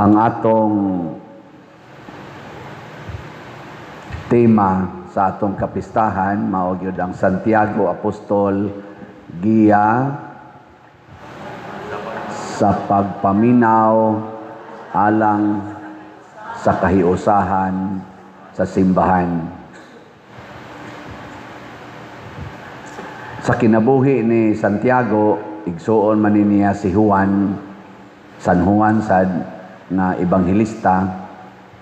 Ang atong tema sa atong kapistahan mao gyud ang Santiago Apostol giya sa pagpaminaw alang sa kahiusahan sa simbahan. Sa kinabuhi ni Santiago, igsuon man niya si Juan, San Juan sad nga ebanghelista,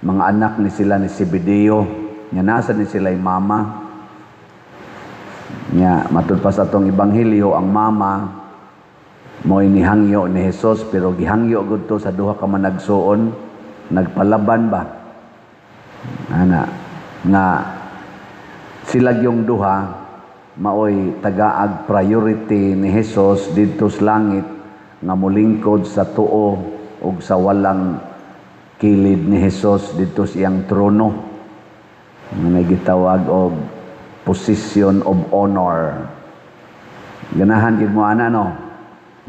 mga anak ni sila ni Zebedeo, nga nasa ni sila yung mama. Nga matud pa sa atong ebanghelyo, ang mama mo'y nihangyo ni Jesus, pero gihangyo gud to sa duha ka managsuon, nagpalaban ba? Ana nga sila yung duha maoy tagaag priority ni Jesus didto sa langit nga molingkod sa tuo ug sa walang kilid ni Jesus didto sa iyang trono nga gitawag og position of honor. Ganahan gid mo ana no,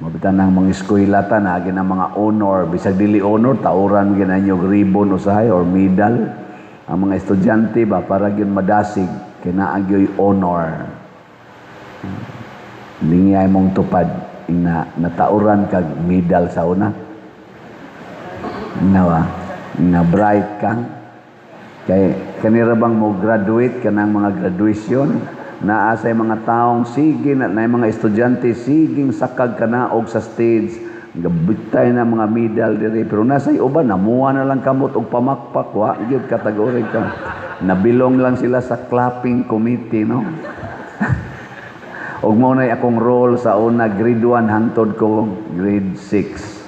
mabitan ng mga eskwela ta na gina mga honor, bisag dili honor tauran ginanyo ribbon usahay or medal ang mga estudyante ba para gyud madasig kinaagyoy honor. Lingay mong tupad ina natauran kag medal sa una. Nawa na bright ka kay kanira bang mo graduate kanang mga graduation naa say mga taong sige na mga estudyante siging sakag kana og sa stage gabitay na mga medal diri pero nasay uban namuha na lang kamot og pamakpak wa gyud kategory ka nabilong lang sila sa clapping committee no. Og mo na akong role sa una grade 1 hangtod ko grade 6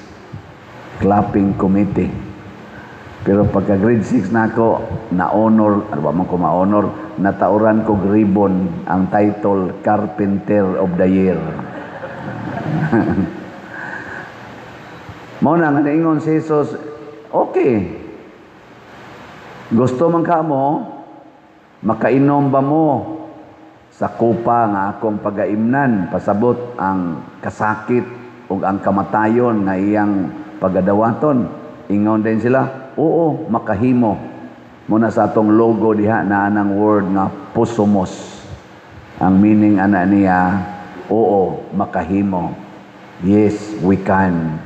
clapping committee. Pero pagka grade 6 na ako, na-honor, ano ba man ko ma-honor, natauran ko ribbon ang title Carpenter of the Year. Mao na nga naingon si Jesus, okay. Gusto man ka mo, makainom ba mo sa kupa nga akong pagaimnan, pasabot ang kasakit ug ang kamatayon nga iyang pagadawaton. Ingon din sila, oo, makahimo. Muna sa atong logo diha na anang word nga pusomos. Ang meaning ana niya, oo, makahimo. Yes, we can.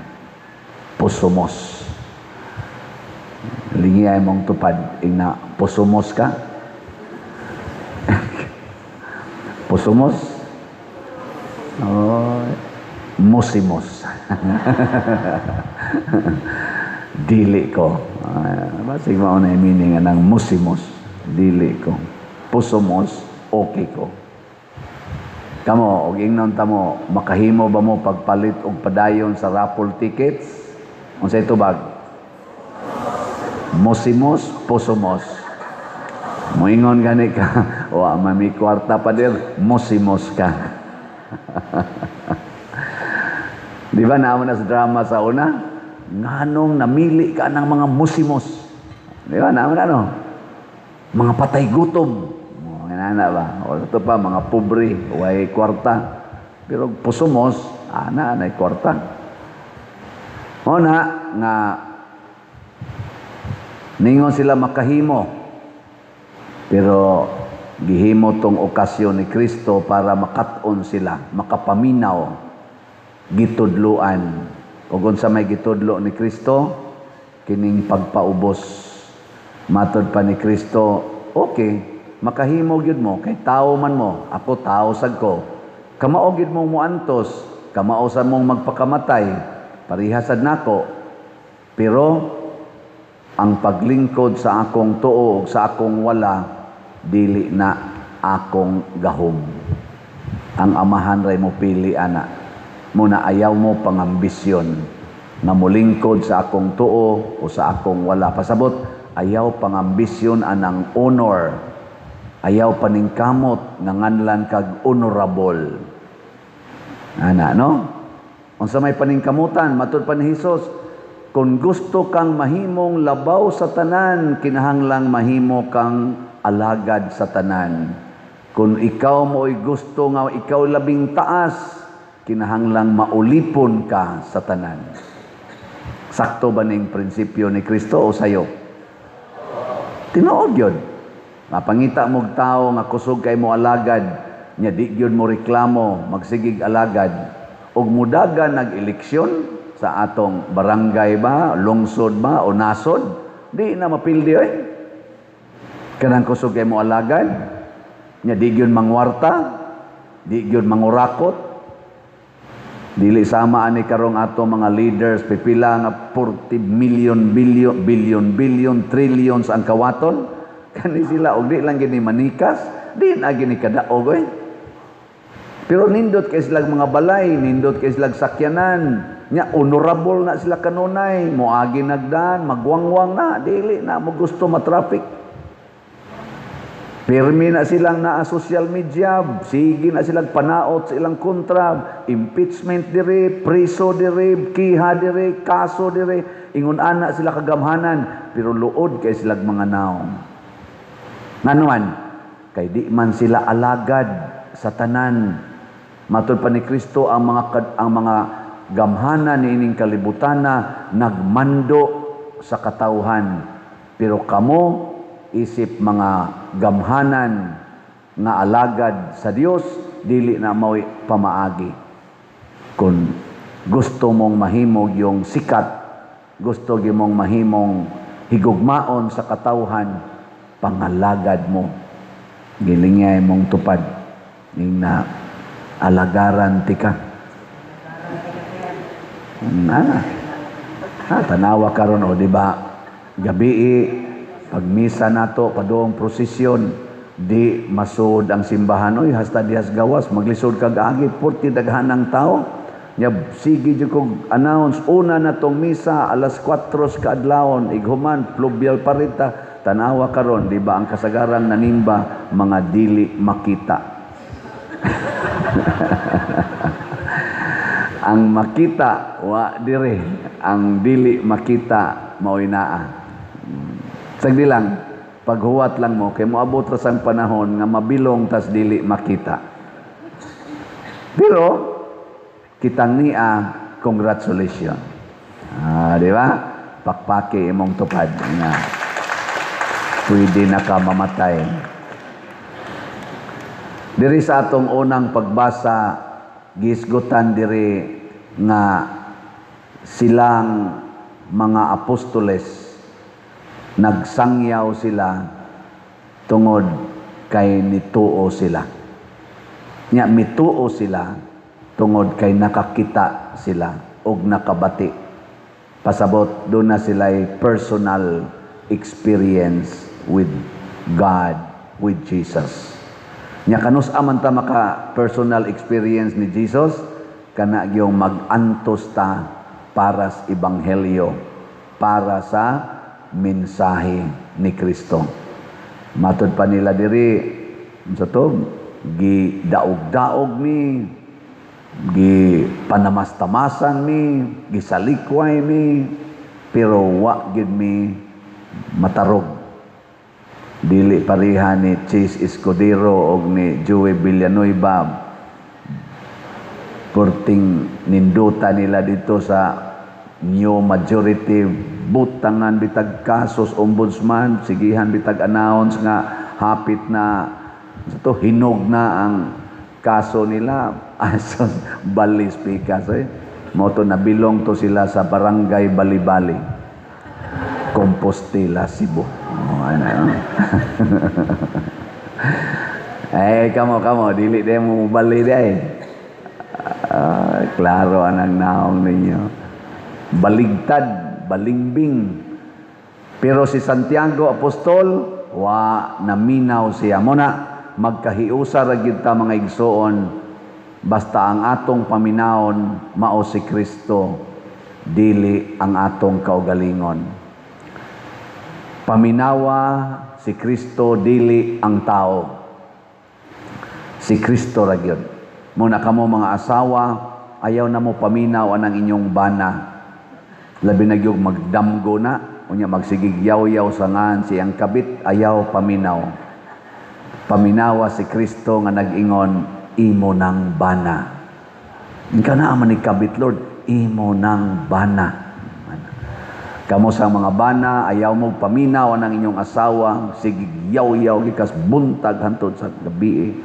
Pusomos. Lingiyay mong tupad, ina pusomos ka? Pusomos? Oh, musimos. Dili ko. Basig mao na meaning ng musimos. Dili ko. Pusomos, okay ko. Kamo, og ingnon ta mo, makahimo ba mo pagpalit og padayon sa raffle tickets? Unsay tubag? Musimos, pusomos. Moingon gani ka, o mami kwarta pa dir, musimos ka. Di ba naman na sa drama sa una? Nganong namili ka ng mga musimos. Di ba naman ano? Mga patay gutom. Nga ba? O ito pa, mga pobre, way kwarta. Pero pusumos, anay kwarta. O na, nga, ningon sila makahimo. Pero, gihimo tong okasyon ni Kristo para makat-on sila, makapaminaw, gitudluan. Kung sa may gitudlo ni Kristo, kining pagpaubos. Matod pa ni Kristo, okay, makahimo gyud mo, kay tao man mo, ako tao sad ko. Kamao gyud mong muantos, kamao sa mong magpakamatay, parihasad nako. Pero, ang paglingkod sa akong tuo, sa akong wala, dili na akong gahom. Ang amahan ray mo pili, ana. Muna ayaw mo pangambisyon na mulingkod sa akong tuo o sa akong wala. Pasabot, ayaw pangambisyon anang honor. Ayaw paningkamot nga nganlan kag honorable. Ana, no? Unsa may paningkamutan, matud pa ni Jesus, kung gusto kang mahimong labaw sa tanan, kinahanglang mahimo kang alagad sa tanan. Kung ikaw mo'y gusto nga ikaw labing taas, kinahanglang maulipon ka sa tanan. Sakto ba ning prinsipyo ni Kristo o sayo? Tinuod yun. Mapangita mong tao nga kusog kay mo alagad, nya di gyud mo reklamo, magsigig alagad, ug mudagan nag-eleksyon sa atong barangay ba, lungsod ba, o nasod, di na mapildi eh. Kanang kusog kay mo alagad, nya di gyud mangwarta, di gyud mangurakot, dili sama ani karong ato mga leaders pipila nga 40 billion trillions ang kawaton kani sila og di lang gini manikas di na gini kadaog eh. Pero nindot kay sila mga balay, nindot kay sila sakyanan nya honorable na sila kanunay, moagi nagdaan, magwangwang na, dili na mo gusto ma-traffic. Pirmi na silang naa social media, sige na silang panaot sa ilang kontra, impeachment dire, priso dire, kiha dire, kaso dire, ingon ana sila kagamhanan, pero luod kay silang mga naong. Nganuan, kay di man sila alagad sa tanan. Matud pa ni Kristo ang mga gamhanan ni ining kalibutana nagmando sa katawhan, pero kamo isip mga gamhanan nga alagad sa Dios, dili na mao'y pamaagi. Kung gusto mong mahimog yung sikat, gusto mong mahimong higugmaon sa katawhan, pangalagad mo, gilingay mong tupad ning na alagaran tika. Tanawa karon o di ba gabi pagmisa nato padong prosesyon di masud ang simbahan oy hasta dihas gawas maglisod kag agi 40 daghanang tao nya sige jud kog announce una natong misa alas 4 ka adlawon ighuman pluvial parita tanawa karon di ba ang kasagaran nanimba mga dili makita. Ang makita wa dire, ang dili makita mao'y naa. Sagdi lang, paghuwat lang mo, kay moabot ra sang panahon nga mabilong tas dili makita. Pero, kitang niya, congratulations. Di ba? Pakpaki imong tupad nga pwede na ka mamatay. Diri sa atong unang pagbasa, gisgutan diri nga silang mga apostoles nagsangyaw sila tungod kay nituo sila. Nya mituo sila tungod kay nakakita sila og nakabati. Pasabot doon na sila'y personal experience with God, with Jesus. Nya kanus aman ta maka personal experience ni Jesus kana gyung mag-antos ta para sa ebanghelyo, para sa mensahe ni Kristo. Matud pa nila diri sa to gidaog-daog mi, gi panamas-tamasan mi, gisalikway mi, pero wa gid mi matarog. Dili pareha ni Chase Escudero o ni Joey Villanueva. Porting ninduta nila dito sa new majority, butangan bitag kasos ombudsman, sigihan bitag announce nga hapit na ito, hinog na ang kaso nila. Aso bali speakers moto na bilong to sila sa barangay Bali-Bali, Compostela, Cebu. Kamo, dili din mo bali day. Klaro anang naong ninyo. Baligtad, balingbing. Pero si Santiago Apostol, wa naminaw siya. Muna, magkahiusa ra gyud ta mga igsoon, basta ang atong paminawon mao si Kristo, dili ang atong kaugalingon. Paminawa si Kristo, dili ang tao. Si Kristo ra gyud. Muna kamo mga asawa, ayaw na mo paminaw anang inyong bana. Labi na gyud magdamgo na, unya magsigigyaw-yaw sa ngan siyang kabit, ayaw paminaw. Paminawa si Kristo nga nag-ingon, imo nang bana. Ingka na man ni kabit, Lord, imo nang bana. Kamo sa mga bana, ayaw mo paminaw ang inyong asawa, sige yaw-yaw, gikas buntag hantod sa gabi.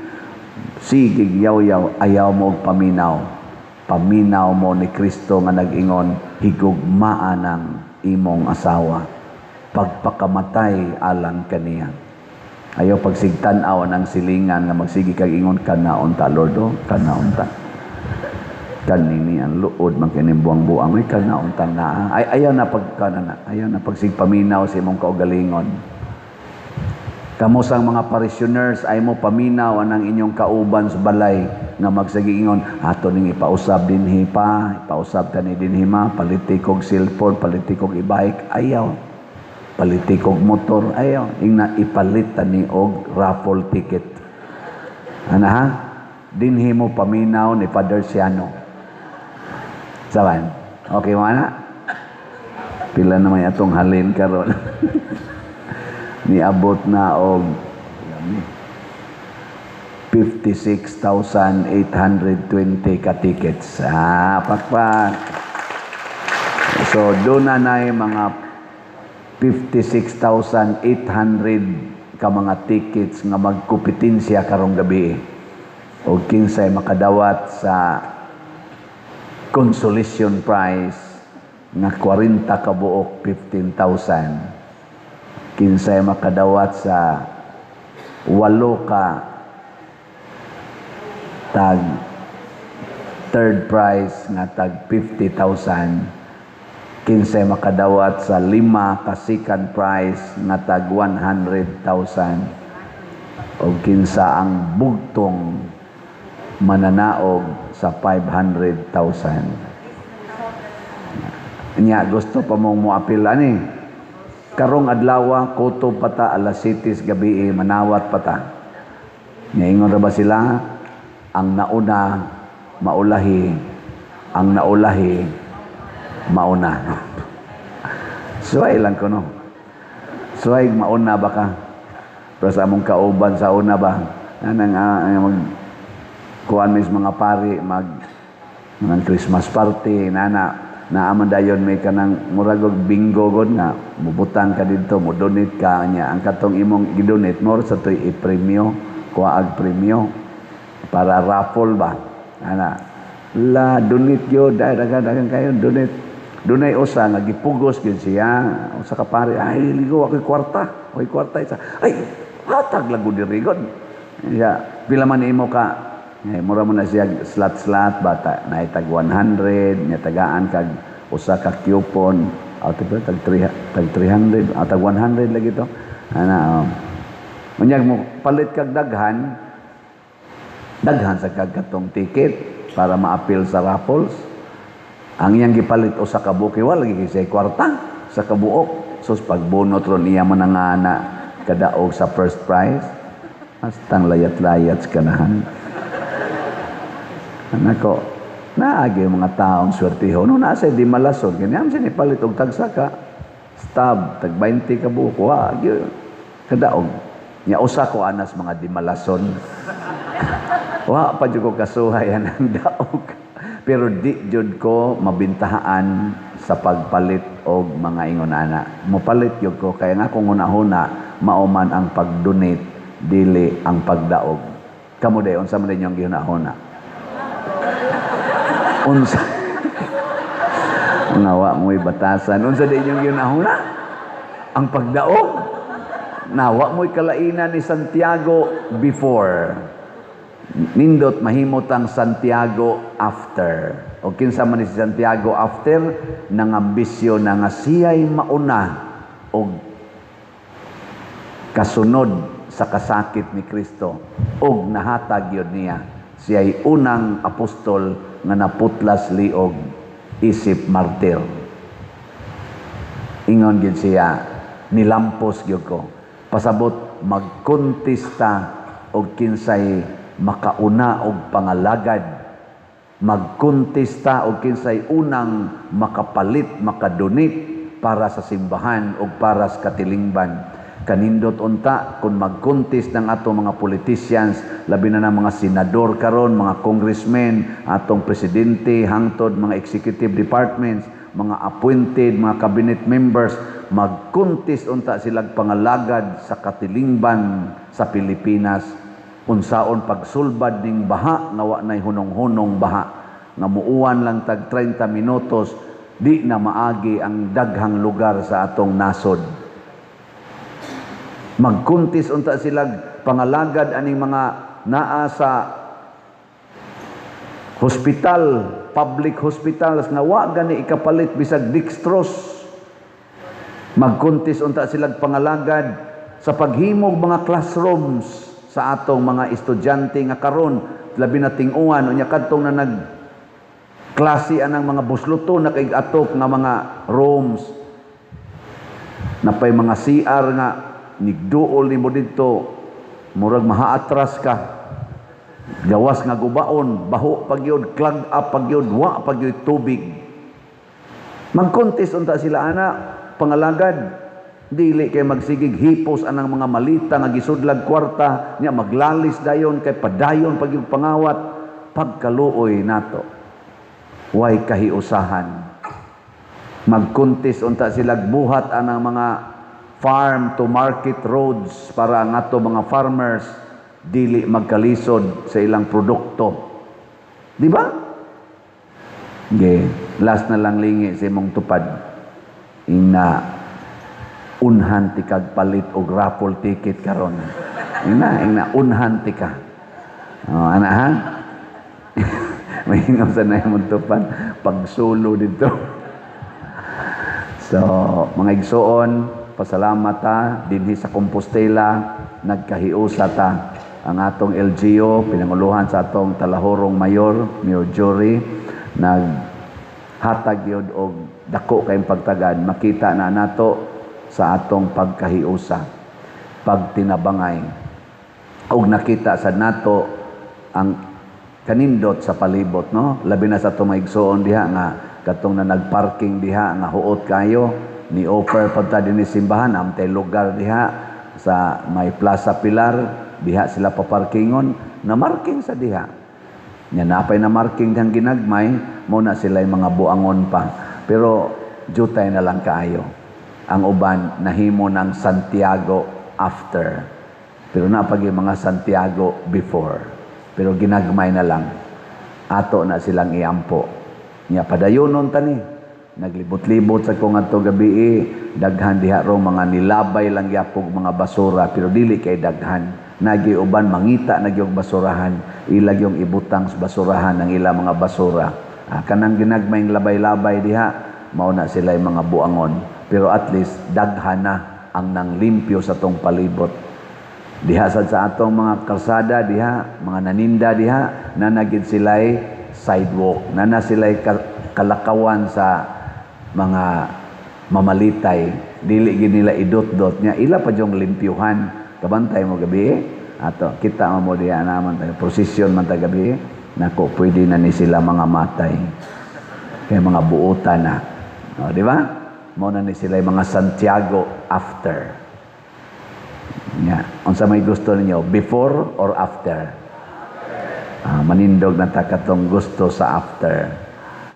Sige yaw-yaw, ayaw mo paminaw. Paminaw mo ni Kristo nga nag-ingon, higugmaan ang imong asawa. Pagpakamatay alang kaniya. Ayaw pagsigtanaw ng silingan nga magsigi kag ingon kanaon ta Lord, kanaon ta. Kanini ang luod man kini buang-buang ay kanaon ta na. Ayaw na ayaw na pagsigpaminaw sa imong kaugalingon. Kamo sang mga parishioners ay mo paminaw anang inyong kauban sa balay nga magsagiingon ato ning ipausab dinhi pa, ipausab tani dinhi ma, paliti kog cellphone, paliti kog e-bike, ayaw. Paliti kog motor, ayaw. Ingna ipalit tani og raffle ticket. Ana ha? Dinhi mo paminaw ni Father Siano. Saban? Okay mo na? Pila naman atong halin karon. Niabot na og 56,820 ka tickets. Pakpak. So, doon na mga 56,800 ka mga tickets nga magkumpetensya karong gabi. O kinsay makadawat sa consolation prize nga 40 ka buok 15,000. Kinsay makadawat sa 8 ka tag third prize nga tag 50,000. Kinsay makadawat sa 5 ka second prize nga tag 100,000. O kinsa ang bugtong mananaog sa 500,000. Nya gusto pa mong moapil ani. Karong adlaw kutob pata alas 7 gabi manawat pata. Nya ingon ra ba sila ang nauna maulahi, ang naulahi mauna. Suway lang ko no. Suway mauna ba ka? Pero sa among kauban sa una ba? Anang kuan mis mga pari mga Christmas party naaman dayon may kanang muragog bingo god nga mubutang ka didto mo donate ka nya ang katong imong gidonate more sa toy i-premyo kuaag premyo para raffle ba la donate yo dagan kayo donate dunay usa nga gipugos gyud siya usa ka pari ay ligo ako kwarta isa ay hatag lago diri god ya pila man imo ka mura mo na siya slot bata na itag 100 nya tagaan kag usa ka coupon tag 300 tag 100 lagi to unyag mo palit kag daghan sa kag katong ticket para maapil sa raffles ang iyang gipalit usa ka buki wala lagi siya kwarta sa kabuok sus pagbunot ron iya manangana kadaog sa first prize hastang layat-layat kanahan. Nako, naagi mga taong swertiho. No, nasa di malason. Kanyang sinipalit og tagsa ka. Stab, tag 20 ka buko. Kadaog. Nya usa ko anas mga di malason. Wa pa jud ko kasuhay ang daog. Pero di jud ko mabintahaan sa pagpalit og mga ingonana. Mopalit jud ko kaya nga kung una-una mauman ang pag-donate dili ang pagdaog. Kamo day unsa man inyong gihuna-huna? Unsa nawa mo'y batasan unsa di inyong ginahuna ang pagdaog nawa mo'y kalainan ni Santiago before nindot mahimot ang Santiago after o kinsa man ni si Santiago after nang ambisyon na nga siya'y mauna og kasunod sa kasakit ni Kristo og nahatag yun niya siya'y unang apostol nga naputlas liog isip martir. Ingon gid siya nilampos gyud ko. Pasabot magkontesta og kinsay makauna og pangalagad. Magkontesta og kinsay unang makapalit, makadonate para sa simbahan og para sa katilingban. Kanindot unta kung mag-contest ng atong mga politicians, labi na ng mga senador karon, mga congressmen, atong presidente, hangtod mga executive departments, mga appointed, mga cabinet members, magkuntis unta silang pangalagad sa katilingban sa Pilipinas, unsaon pagsulbad ning baha nga wa nay hunong-hunong baha nga muuwan lang tag 30 minutos di na maagi ang daghang lugar sa atong nasod. Magkuntis unta silang pangalagad aning mga naa sa hospital, public hospitals nga wa gani ikapalit bisag dextrose. Magkuntis unta silang pangalagad sa paghimog mga classrooms sa atong mga estudyante nga karon labi na ting-uwan unya kadtong na nag klase anang mga busluto na kay atok nga mga rooms napay mga CR nga nigduol nimo didto murag mahaatras ka gawas nga gubaon baho pagyud clog up pagyud wa pagyud tubig. Magkontes unta sila ana pangalagad dili kay magsigig hipos anang mga malita nga gisudlag kwarta nya maglalis dayon kay padayon pagyud pangawat pagkaluoy nato way kahiusahan. Magkuntis unta sila buhat anang mga farm to market roads para ang ato mga farmers dili magkalisod sa ilang produkto. Di ba? Okay. Last na lang lingi sa imong tupad. Ina unhan ti kag palit og raffle ticket karon. Ina unhan ti ka. Ana ha? May ingam sa na imong tupad pagsulo dito. So, mga igsoon, pasalamat ta dinhi sa Compostela nagkahiusa ta ang atong LGU pinanguluhan sa atong talahorong mayor Jory naghatag yun og dako kayong pagtagad makita na nato sa atong pagkahiusa pagtinabangay og nakita sa nato ang kanindot sa palibot no labi na sa atong maigsoon diha nga katong na nagparking diha nga huot kayo ni offer pagta din simbahan amtay lugar diha sa may Plaza Pilar diha sila paparkingon na marking sa diha nya napay na marking dang ginagmay mo na sila mga buangon pa pero jutay na lang kaayo ang uban nahimo ng Santiago after pero napag yung mga Santiago before pero ginagmay na lang ato na silang iampo nya padayonon tani naglibot-libot sa kung ato gabi daghan diha ro mga nilabay lang yapog mga basura pero dili kay daghan nagi uban mangita nagyog basurahan ilag yung ibutang sa basurahan ang ila mga basura kanang ginagmayng labay-labay diha mao na sila yung mga buangon pero at least daghan na ang nanglimpyo sa tong palibot diha sa atong mga kalsada diha mga naninda diha na nagid sila'y sidewalk na sila'y kalakawan sa mga mamalitay dili gid nila idot-dot nya ila pa jong limpyuhan kabantay mo gabi ato kita mo diya naman tayo prosesyon man ta gabi nako pwede na ni sila mga matay kay mga buotan na di ba mo na ni sila mga Santiago after nya unsa may gusto ninyo before or after manindog na ta katong gusto sa after